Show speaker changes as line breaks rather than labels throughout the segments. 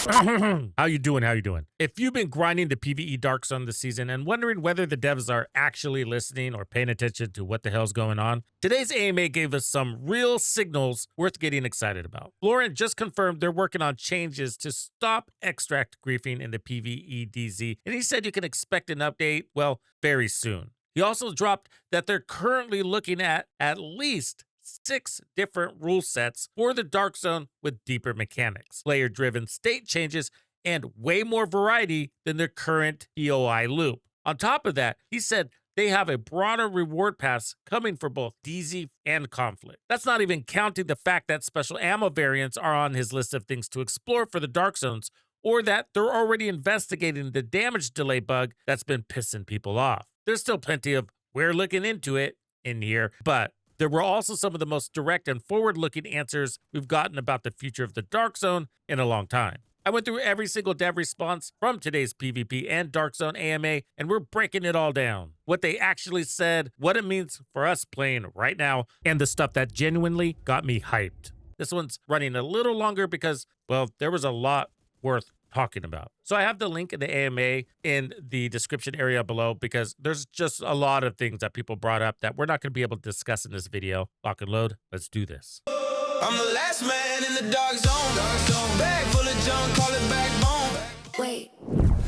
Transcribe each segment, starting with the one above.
How you doing? How you doing? If you've been grinding the PvE Dark Zone this season and wondering whether the devs are actually listening or paying attention to what the hell's going on, today's AMA gave us some real signals worth getting excited about. Lauren just confirmed they're working on changes to stop extract griefing in the PvE DZ, and he said you can expect an update, well, very soon. He also dropped that they're currently looking at least 6 different rule sets for the Dark Zone with deeper mechanics, player-driven state changes, and way more variety than their current POI loop. On top of that, he said they have a broader reward pass coming for both DZ and Conflict. That's not even counting the fact that special ammo variants are on his list of things to explore for the Dark Zones, or that they're already investigating the damage delay bug that's been pissing people off. There's still plenty of "we're looking into it" in here, but there were also some of the most direct and forward-looking answers we've gotten about the future of the Dark Zone in a long time. I went through every single dev response from today's PvP and Dark Zone AMA, and we're breaking it all down. What they actually said, what it means for us playing right now, and the stuff that genuinely got me hyped. This one's running a little longer because, well, there was a lot worth talking about. So I have the link in the AMA in the description area below because there's just a lot of things that people brought up that we're not going to be able to discuss in this video. Lock and load. Let's do this.
I'm the last man in the dark zone. Bag full of junk, call it backbone.
Wait.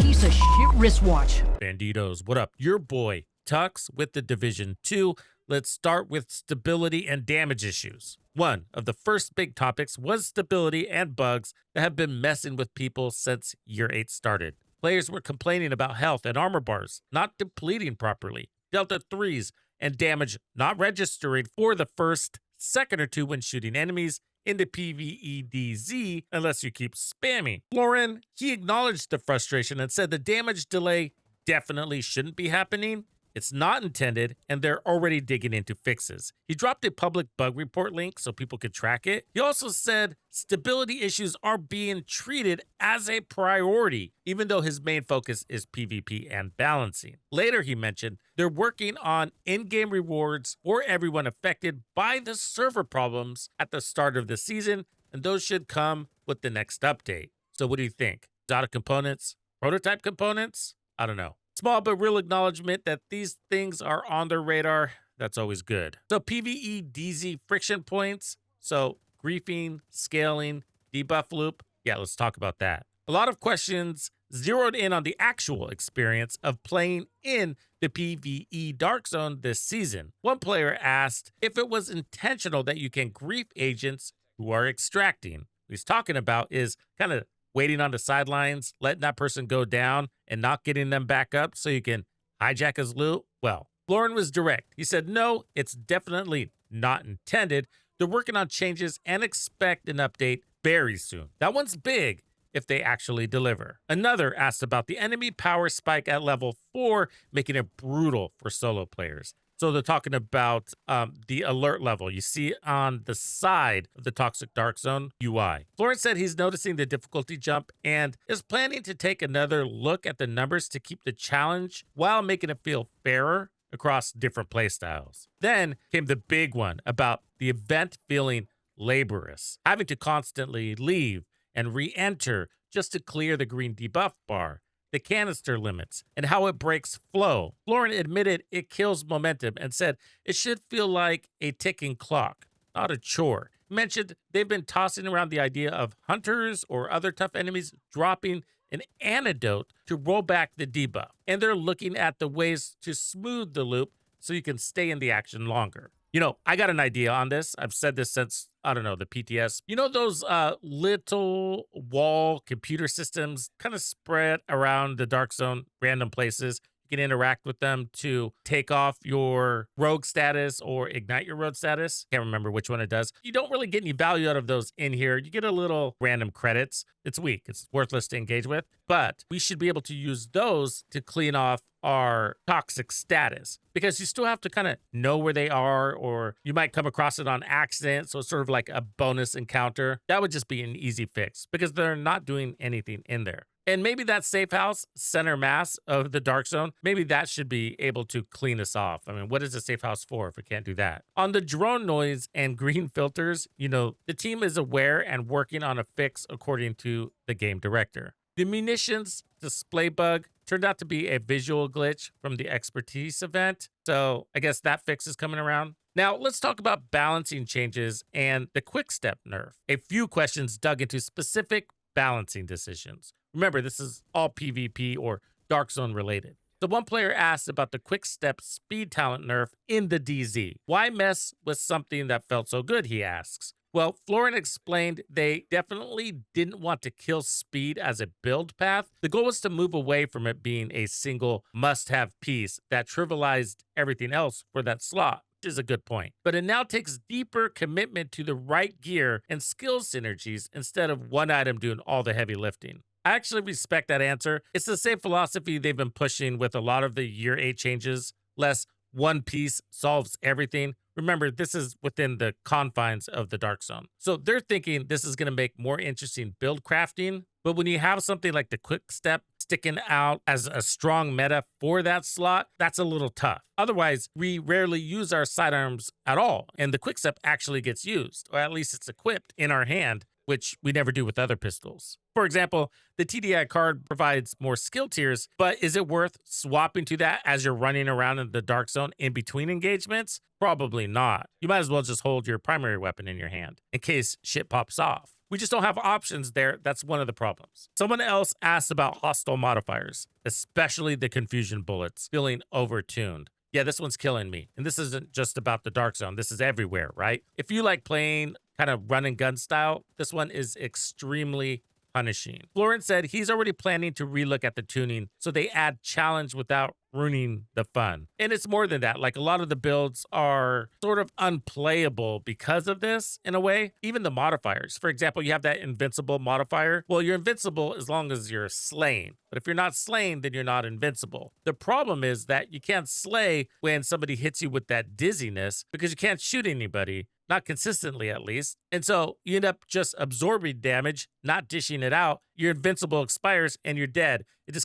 Piece of shit wristwatch.
Banditos, what up? Your boy, Tux with the Division 2. Let's start with stability and damage issues. One of the first big topics was stability and bugs that have been messing with people since Year 8 started. Players were complaining about health and armor bars not depleting properly, Delta 3s, and damage not registering for the first second or two when shooting enemies into PvE DZ unless you keep spamming. Lauren, he acknowledged the frustration and said the damage delay definitely shouldn't be happening. It's not intended, and they're already digging into fixes. He dropped a public bug report link so people could track it. He also said stability issues are being treated as a priority, even though his main focus is PvP and balancing. Later, he mentioned they're working on in-game rewards for everyone affected by the server problems at the start of the season, and those should come with the next update. So what do you think? Data components? Prototype components? I don't know. Small but real acknowledgement that these things are on their radar. That's always good. So PvE DZ friction points. So griefing, scaling, debuff loop. Yeah, let's talk about that. A lot of questions zeroed in on the actual experience of playing in the PvE Dark Zone this season. One player asked if it was intentional that you can grief agents who are extracting. What he's talking about is kind of waiting on the sidelines, letting that person go down and not getting them back up so you can hijack his loot? Well, Lauren was direct. He said, no, it's definitely not intended. They're working on changes and expect an update very soon. That one's big if they actually deliver. Another asked about the enemy power spike at level 4, making it brutal for solo players. So they're talking about the alert level you see on the side of the Toxic Dark Zone UI. Florence said he's noticing the difficulty jump and is planning to take another look at the numbers to keep the challenge while making it feel fairer across different playstyles. Then came the big one about the event feeling laborious, having to constantly leave and re-enter just to clear the green debuff bar, the canister limits, and how it breaks flow. Lauren admitted it kills momentum and said it should feel like a ticking clock, not a chore. He mentioned they've been tossing around the idea of hunters or other tough enemies dropping an antidote to roll back the debuff, and they're looking at the ways to smooth the loop so you can stay in the action longer. You know, I got an idea on this. I've said this since, I don't know, the PTS. You know those little wall computer systems kind of spread around the Dark Zone, random places? You can interact with them to take off your rogue status or ignite your rogue status. Can't remember which one it does. You don't really get any value out of those in here. You get a little random credits. It's weak. It's worthless to engage with. But we should be able to use those to clean off our toxic status, because you still have to kind of know where they are, or you might come across it on accident. So it's sort of like a bonus encounter. That would just be an easy fix because they're not doing anything in there. And maybe that safe house center mass of the dark zone, maybe that should be able to clean us off. I mean, what is a safe house for if it can't do that? On the drone noise and green filters, the team is aware and working on a fix according to the game director. The munitions display bug turned out to be a visual glitch from the expertise event, so I guess that fix is coming around. Now, let's talk about balancing changes and the quick step nerf. A few questions dug into specific balancing decisions. Remember, this is all PvP or Dark Zone related. So one player asked about the quick step speed talent nerf in the DZ. Why mess with something that felt so good, he asks. Well, Florin explained they definitely didn't want to kill speed as a build path. The goal was to move away from it being a single must-have piece that trivialized everything else for that slot, which is a good point. But it now takes deeper commitment to the right gear and skill synergies instead of one item doing all the heavy lifting. I actually respect that answer. It's the same philosophy they've been pushing with a lot of the year 8 changes, less one piece solves everything. Remember, this is within the confines of the Dark Zone. So they're thinking this is going to make more interesting build crafting. But when you have something like the quick step sticking out as a strong meta for that slot, that's a little tough. Otherwise, we rarely use our sidearms at all. And the quick step actually gets used, or at least it's equipped in our hand, which we never do with other pistols. For example, the TDI card provides more skill tiers, but is it worth swapping to that as you're running around in the Dark Zone in between engagements? Probably not. You might as well just hold your primary weapon in your hand in case shit pops off. We just don't have options there. That's one of the problems. Someone else asked about hostile modifiers, especially the confusion bullets, feeling overtuned. Yeah, this one's killing me. And this isn't just about the Dark Zone. This is everywhere, right? If you like playing kind of run and gun style, this one is extremely punishing. Florin said he's already planning to relook at the tuning so they add challenge without ruining the fun. And it's more than that. Like, a lot of the builds are sort of unplayable because of this in a way. Even the modifiers. For example, you have that invincible modifier. Well, you're invincible as long as you're slain. But if you're not slain, then you're not invincible. The problem is that you can't slay when somebody hits you with that dizziness because you can't shoot anybody. Not consistently, at least. And so you end up just absorbing damage, not dishing it out. Your invincible expires and you're dead. It's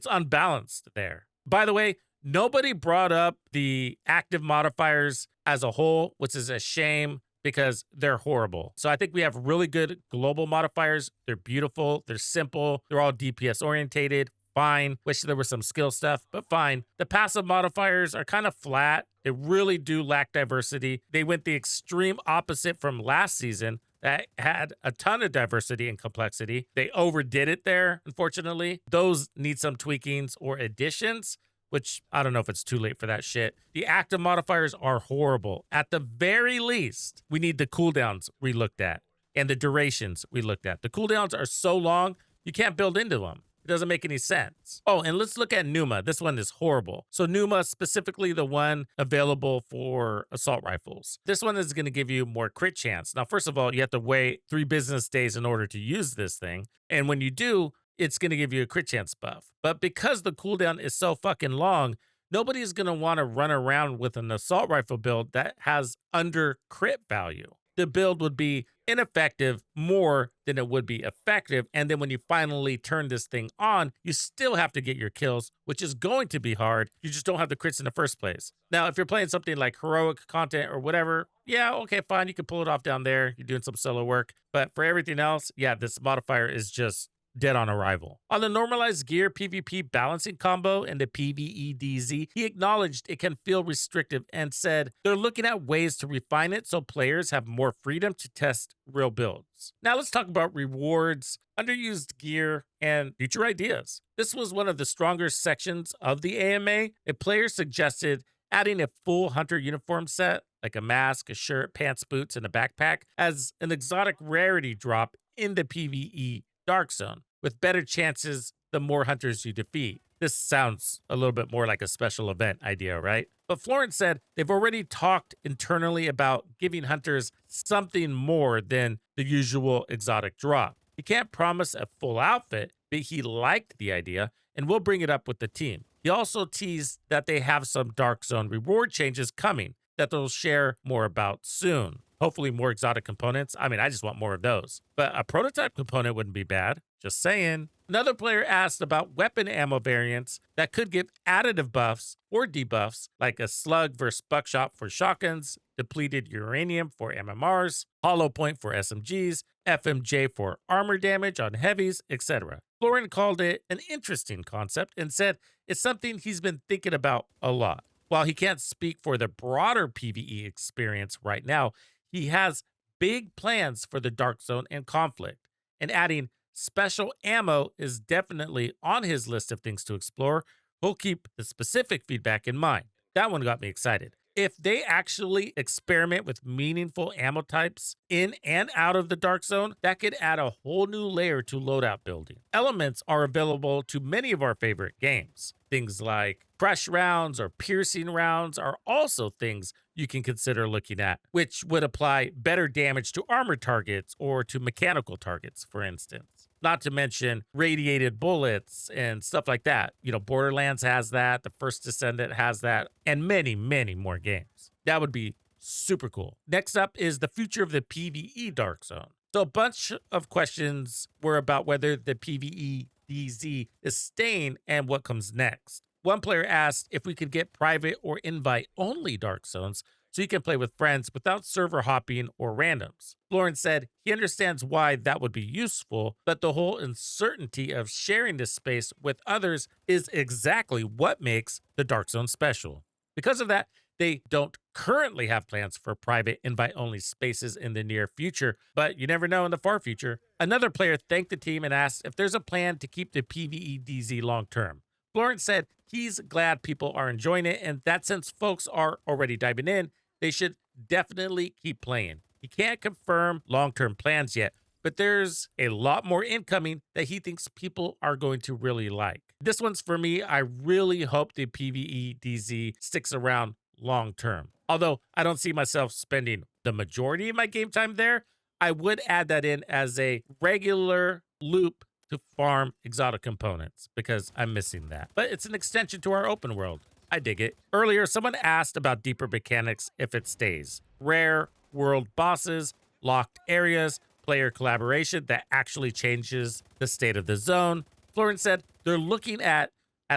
unbalanced there. By the way, nobody brought up the active modifiers as a whole, which is a shame because they're horrible. So I think we have really good global modifiers. They're beautiful. They're simple. They're all DPS orientated. Fine. Wish there was some skill stuff, but fine. The passive modifiers are kind of flat. They really do lack diversity. They went the extreme opposite from last season that had a ton of diversity and complexity. They overdid it there, unfortunately. Those need some tweakings or additions, which I don't know if it's too late for that shit. The active modifiers are horrible. At the very least, we need the cooldowns relooked at and the durations relooked at. The cooldowns are so long, you can't build into them. It doesn't make any sense. Oh, and let's look at Numa. This one is horrible. So Numa, specifically the one available for assault rifles. This one is going to give you more crit chance. Now, first of all, you have to wait 3 business days in order to use this thing. And when you do, it's going to give you a crit chance buff. But because the cooldown is so fucking long, nobody's going to want to run around with an assault rifle build that has under crit value. The build would be ineffective more than it would be effective. And then when you finally turn this thing on, you still have to get your kills, which is going to be hard. You just don't have the crits in the first place. Now, if you're playing something like heroic content or whatever, yeah, okay, fine. You can pull it off down there. You're doing some solo work. But for everything else, yeah, this modifier is just dead on arrival. On the normalized gear PvP balancing combo and the PvE DZ, he acknowledged it can feel restrictive and said they're looking at ways to refine it so players have more freedom to test real builds. Now let's talk about rewards, underused gear, and future ideas. This was one of the stronger sections of the AMA. A player suggested adding a full hunter uniform set, like a mask, a shirt, pants, boots, and a backpack, as an exotic rarity drop in the PvE Dark Zone, with better chances the more hunters you defeat. This sounds a little bit more like a special event idea, right? But Florence said they've already talked internally about giving hunters something more than the usual exotic drop. He can't promise a full outfit, but he liked the idea and will bring it up with the team. He also teased that they have some Dark Zone reward changes coming that they'll share more about soon. Hopefully more exotic components. I mean, I just want more of those. But a prototype component wouldn't be bad. Just saying. Another player asked about weapon ammo variants that could give additive buffs or debuffs, like a slug versus buckshot for shotguns, depleted uranium for MMRs, hollow point for SMGs, FMJ for armor damage on heavies, etc. Florin called it an interesting concept and said it's something he's been thinking about a lot. While he can't speak for the broader PvE experience right now, he has big plans for the Dark Zone and Conflict, and adding special ammo is definitely on his list of things to explore. He'll keep the specific feedback in mind. That one got me excited. If they actually experiment with meaningful ammo types in and out of the Dark Zone, that could add a whole new layer to loadout building. Elements are available to many of our favorite games. Things like crush rounds or piercing rounds are also things you can consider looking at, which would apply better damage to armor targets or to mechanical targets, for instance. Not to mention radiated bullets and stuff like that. You know, Borderlands has that, the First Descendant has that, and many, many more games. That would be super cool. Next up is the future of the PvE Dark Zone. So a bunch of questions were about whether the PvE DZ is staying and what comes next. One player asked if we could get private or invite-only Dark Zones so you can play with friends without server hopping or randoms. Florin said he understands why that would be useful, but the whole uncertainty of sharing this space with others is exactly what makes the Dark Zone special. Because of that, they don't currently have plans for private invite-only spaces in the near future, but you never know in the far future. Another player thanked the team and asked if there's a plan to keep the PvE DZ long-term. Florin said he's glad people are enjoying it, and that since folks are already diving in, they should definitely keep playing. He can't confirm long-term plans yet, but there's a lot more incoming that he thinks people are going to really like. This one's for me. I really hope the PvE DZ sticks around long-term. Although I don't see myself spending the majority of my game time there, I would add that in as a regular loop to farm exotic components because I'm missing that. But it's an extension to our open world. I dig it. Earlier, someone asked about deeper mechanics if it stays. Rare world bosses, locked areas, player collaboration that actually changes the state of the zone. Florin said they're looking at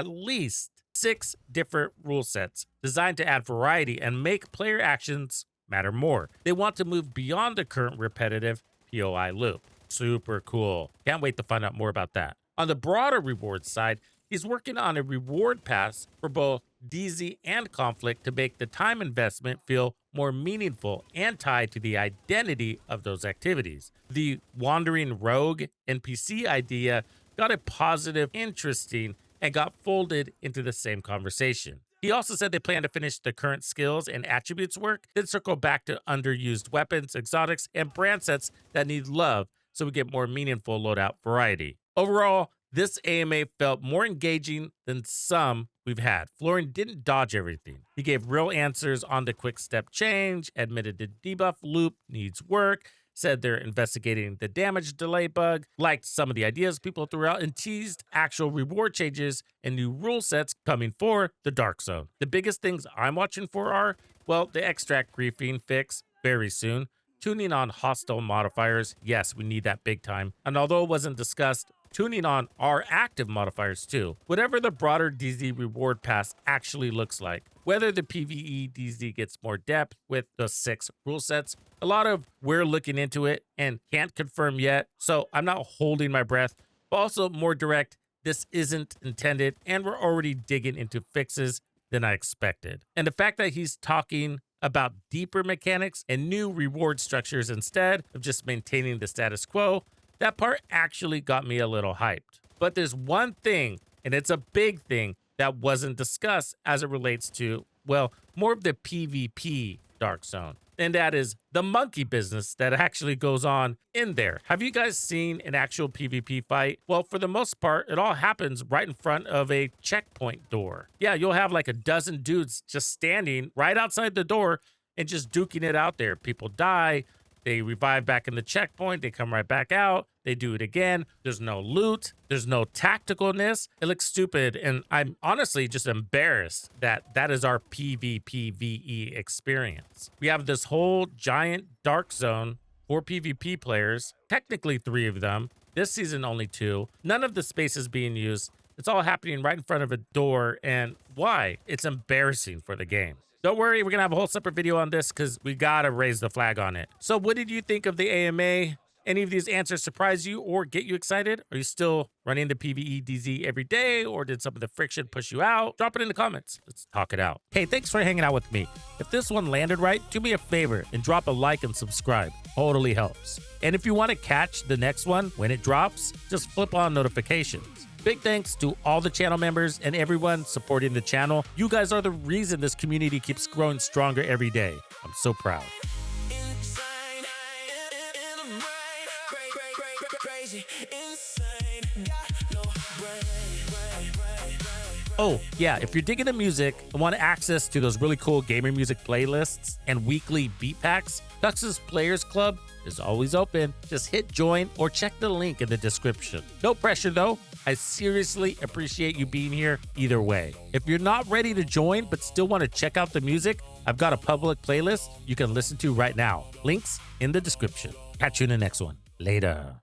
least 6 different rule sets designed to add variety and make player actions matter more. They want to move beyond the current repetitive POI loop. Super cool. Can't wait to find out more about that. On the broader rewards side, he's working on a reward pass for both DZ and Conflict to make the time investment feel more meaningful and tied to the identity of those activities. The Wandering Rogue NPC idea got a positive, interesting, and got folded into the same conversation. He also said they plan to finish the current skills and attributes work, then circle back to underused weapons, exotics, and brand sets that need love so we get more meaningful loadout variety. Overall, this AMA felt more engaging than some we've had. Florin didn't dodge everything. He gave real answers on the quick step change, admitted the debuff loop needs work, said they're investigating the damage delay bug, liked some of the ideas people threw out, and teased actual reward changes and new rule sets coming for the Dark Zone. The biggest things I'm watching for are, well, the extract griefing fix very soon, tuning on hostile modifiers. Yes, we need that big time. And although it wasn't discussed, tuning on our active modifiers too. Whatever the broader DZ reward pass actually looks like. Whether the PvE DZ gets more depth with the 6 rule sets, a lot of we're looking into it and can't confirm yet, so I'm not holding my breath, but also more direct, this isn't intended, and we're already digging into fixes than I expected. And the fact that he's talking about deeper mechanics and new reward structures instead of just maintaining the status quo, that part actually got me a little hyped. But there's one thing, and it's a big thing, that wasn't discussed as it relates to, well, more of the PvP Dark Zone. And that is the monkey business that actually goes on in there. Have you guys seen an actual PvP fight? Well, for the most part, it all happens right in front of a checkpoint door. Yeah, you'll have like a dozen dudes just standing right outside the door and just duking it out there. People die. They revive back in the checkpoint. They come right back out. They do it again. There's no loot. There's no tacticalness. It looks stupid. And I'm honestly just embarrassed that that is our PvPvE experience. We have this whole giant dark zone for PvP players, technically 3 of them, This season only 2. None of the space is being used. It's all happening right in front of a door. And why? It's embarrassing for the game. Don't worry, we're going to have a whole separate video on this because we got to raise the flag on it. So what did you think of the AMA? Any of these answers surprise you or get you excited? Are you still running the PvE DZ every day, or did some of the friction push you out? Drop it in the comments. Let's talk it out. Hey, thanks for hanging out with me. If this one landed right, do me a favor and drop a like and subscribe. Totally helps. And if you want to catch the next one when it drops, just flip on notifications. Big thanks to all the channel members and everyone supporting the channel. You guys are the reason this community keeps growing stronger every day. I'm so proud. Oh, yeah, if you're digging the music and want access to those really cool gamer music playlists and weekly beat packs, Tux's Players Club is always open. Just hit join or check the link in the description. No pressure though. I seriously appreciate you being here either way. If you're not ready to join but still want to check out the music, I've got a public playlist you can listen to right now. Links in the description. Catch you in the next one. Later.